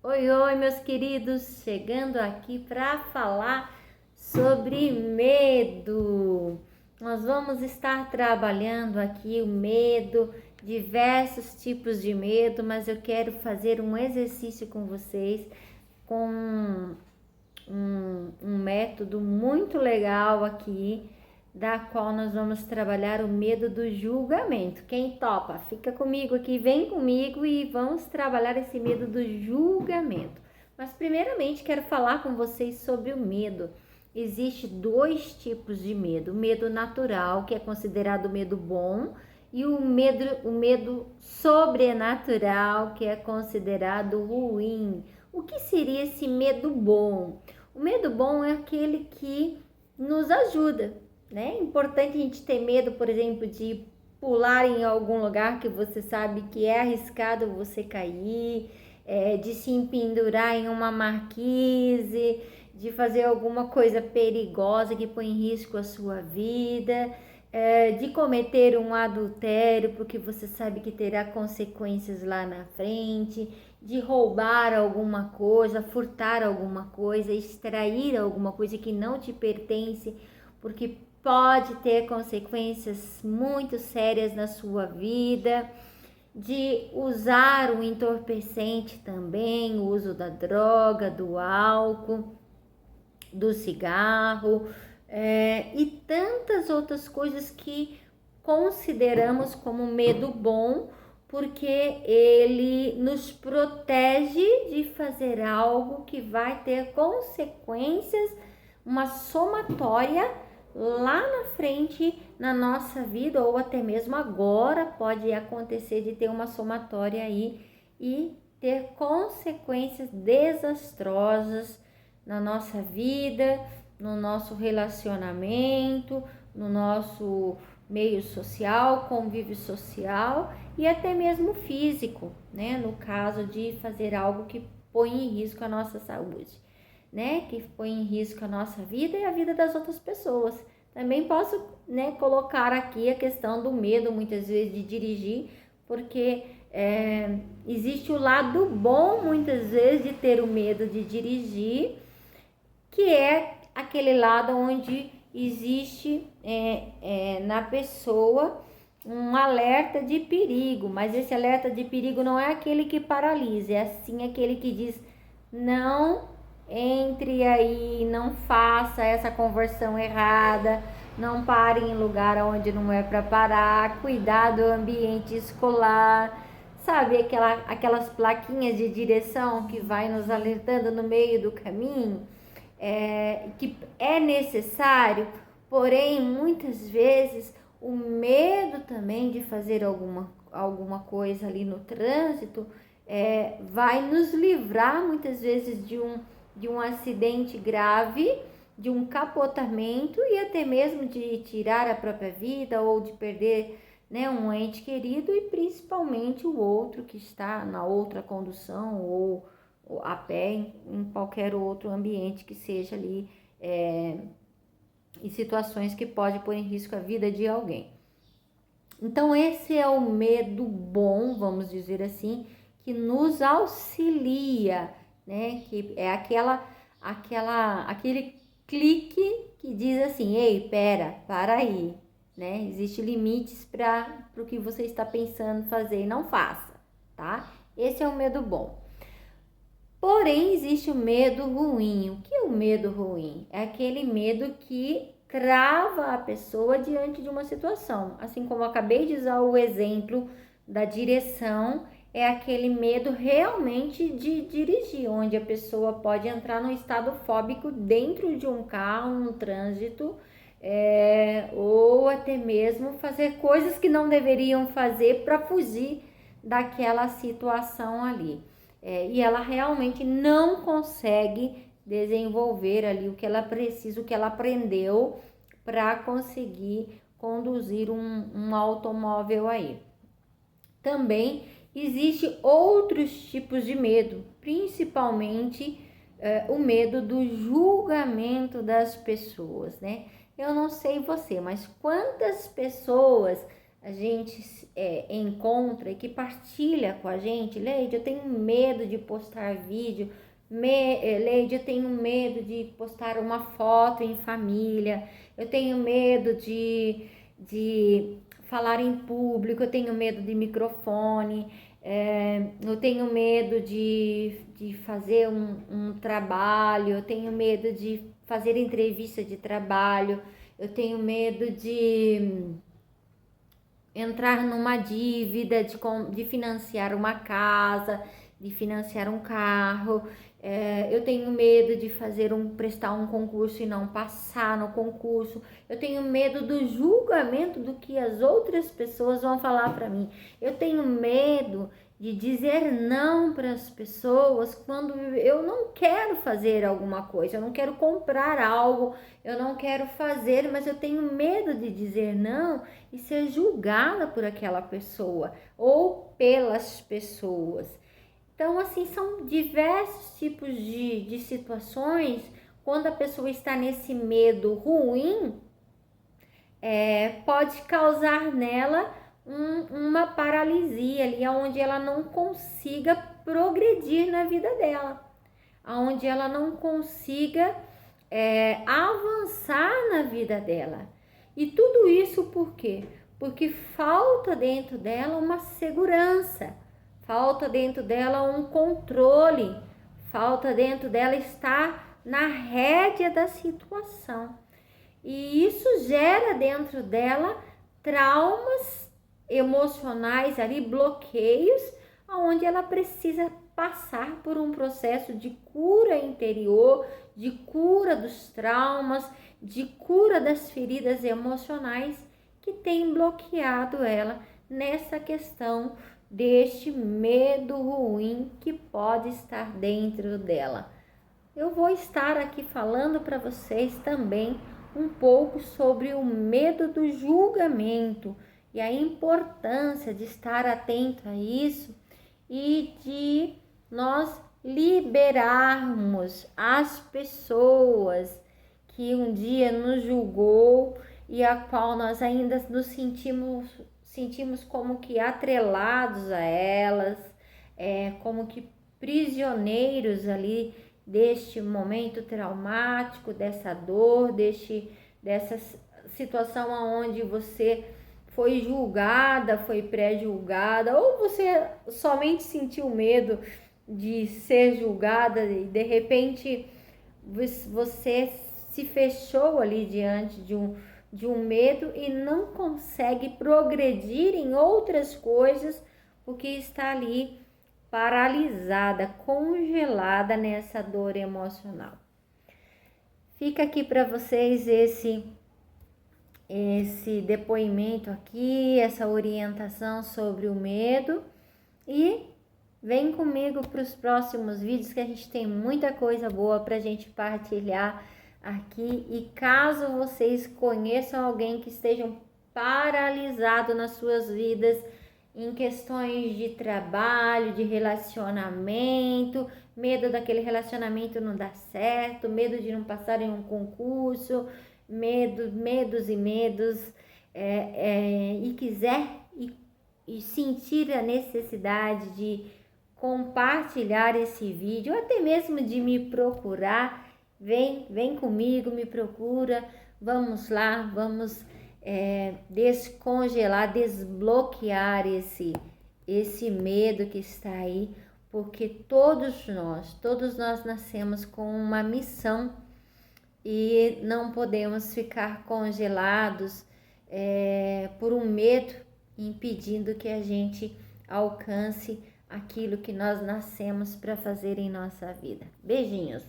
Oi, oi, meus queridos, chegando aqui para falar sobre medo. Nós vamos estar trabalhando aqui o medo, diversos tipos de medo, mas eu quero fazer um exercício com vocês com um método muito legal aqui, da qual nós vamos trabalhar o medo do julgamento. Quem topa? Fica comigo aqui, vem comigo e vamos trabalhar esse medo do julgamento. Mas primeiramente quero falar com vocês sobre o medo. Existe dois tipos de medo: o medo natural, que é considerado o medo bom, e o medo sobrenatural, que é considerado ruim. O que seria esse medo bom? O medo bom é aquele que nos ajuda, né? É importante a gente ter medo, por exemplo, de pular em algum lugar que você sabe que é arriscado você cair, de se empendurar em uma marquise, de fazer alguma coisa perigosa que põe em risco a sua vida, de cometer um adultério porque você sabe que terá consequências lá na frente, de roubar alguma coisa, furtar alguma coisa, extrair alguma coisa que não te pertence, porque pode ter consequências muito sérias na sua vida, de usar o entorpecente também, o uso da droga, do álcool, do cigarro, e tantas outras coisas que consideramos como medo bom, porque ele nos protege de fazer algo que vai ter consequências, uma somatória lá na frente na nossa vida, ou até mesmo agora pode acontecer de ter uma somatória aí e ter consequências desastrosas na nossa vida, no nosso relacionamento, no nosso meio social, convívio social e até mesmo físico, né? No caso de fazer algo que põe em risco a nossa saúde, né? Que põe em risco a nossa vida e a vida das outras pessoas. Também posso, né, colocar aqui a questão do medo, muitas vezes, de dirigir, porque existe o lado bom, muitas vezes, de ter o medo de dirigir, que é aquele lado onde existe na pessoa um alerta de perigo, mas esse alerta de perigo não é aquele que paralisa, é sim aquele que diz: não entre aí, não faça essa conversão errada, não pare em lugar onde não é para parar, cuidado do ambiente escolar, sabe, aquelas plaquinhas de direção que vai nos alertando no meio do caminho, que é necessário, porém muitas vezes o medo também de fazer alguma coisa ali no trânsito vai nos livrar muitas vezes de um acidente grave, de um capotamento e até mesmo de tirar a própria vida ou de perder, né, um ente querido, e principalmente o outro que está na outra condução ou a pé em qualquer outro ambiente que seja ali, em situações que pode pôr em risco a vida de alguém. Então esse é o medo bom, vamos dizer assim, que nos auxilia, né? Que é aquele clique que diz assim: ei, para aí, né? Existem limites para o que você está pensando fazer e não faça, tá? Esse é o medo bom. Porém, existe o medo ruim. O que é o medo ruim? É aquele medo que trava a pessoa diante de uma situação. Assim como eu acabei de usar o exemplo da direção, é aquele medo realmente de dirigir, onde a pessoa pode entrar num estado fóbico dentro de um carro, no trânsito, ou até mesmo fazer coisas que não deveriam fazer para fugir daquela situação ali. E ela realmente não consegue desenvolver ali o que ela precisa, o que ela aprendeu para conseguir conduzir um automóvel aí. Também existe outros tipos de medo, principalmente o medo do julgamento das pessoas, né? Eu não sei você, mas quantas pessoas a gente encontra e que partilha com a gente: Leide, eu tenho medo de postar vídeo, Leide, eu tenho medo de postar uma foto em família, eu tenho medo de falar em público, eu tenho medo de microfone, eu tenho medo de fazer um trabalho, eu tenho medo de fazer entrevista de trabalho, eu tenho medo de entrar numa dívida, de financiar uma casa, de financiar um carro, eu tenho medo de prestar um concurso e não passar no concurso, eu tenho medo do julgamento do que as outras pessoas vão falar para mim, eu tenho medo de dizer não para as pessoas quando eu não quero fazer alguma coisa, eu não quero comprar algo, eu não quero fazer, mas eu tenho medo de dizer não e ser julgada por aquela pessoa ou pelas pessoas. Então, assim, são diversos tipos de situações quando a pessoa está nesse medo ruim, pode causar nela uma paralisia ali, onde ela não consiga progredir na vida dela, onde ela não consiga avançar na vida dela. E tudo isso por quê? Porque falta dentro dela uma segurança, falta dentro dela um controle, falta dentro dela estar na rédea da situação. E isso gera dentro dela traumas emocionais ali, bloqueios, onde ela precisa passar por um processo de cura interior, de cura dos traumas, de cura das feridas emocionais que tem bloqueado ela nessa questão deste medo ruim que pode estar dentro dela. Eu vou estar aqui falando para vocês também um pouco sobre o medo do julgamento e a importância de estar atento a isso e de nós liberarmos as pessoas que um dia nos julgou e a qual nós ainda nos sentimos como que atrelados a elas, como que prisioneiros ali deste momento traumático, dessa dor, dessa situação onde você foi julgada, foi pré-julgada, ou você somente sentiu medo de ser julgada e de repente você se fechou ali diante de um medo e não consegue progredir em outras coisas porque está ali paralisada, congelada nessa dor emocional. Fica aqui para vocês esse depoimento aqui, essa orientação sobre o medo, e vem comigo para os próximos vídeos que a gente tem muita coisa boa para a gente partilhar aqui. E caso vocês conheçam alguém que esteja paralisado nas suas vidas em questões de trabalho, de relacionamento, medo daquele relacionamento não dar certo, medo de não passar em um concurso, medos e medos, e quiser e sentir a necessidade de compartilhar esse vídeo, ou até mesmo de me procurar, vem comigo, me procura, vamos lá, vamos descongelar, desbloquear esse medo que está aí, porque todos nós nascemos com uma missão e não podemos ficar congelados por um medo impedindo que a gente alcance aquilo que nós nascemos para fazer em nossa vida. Beijinhos!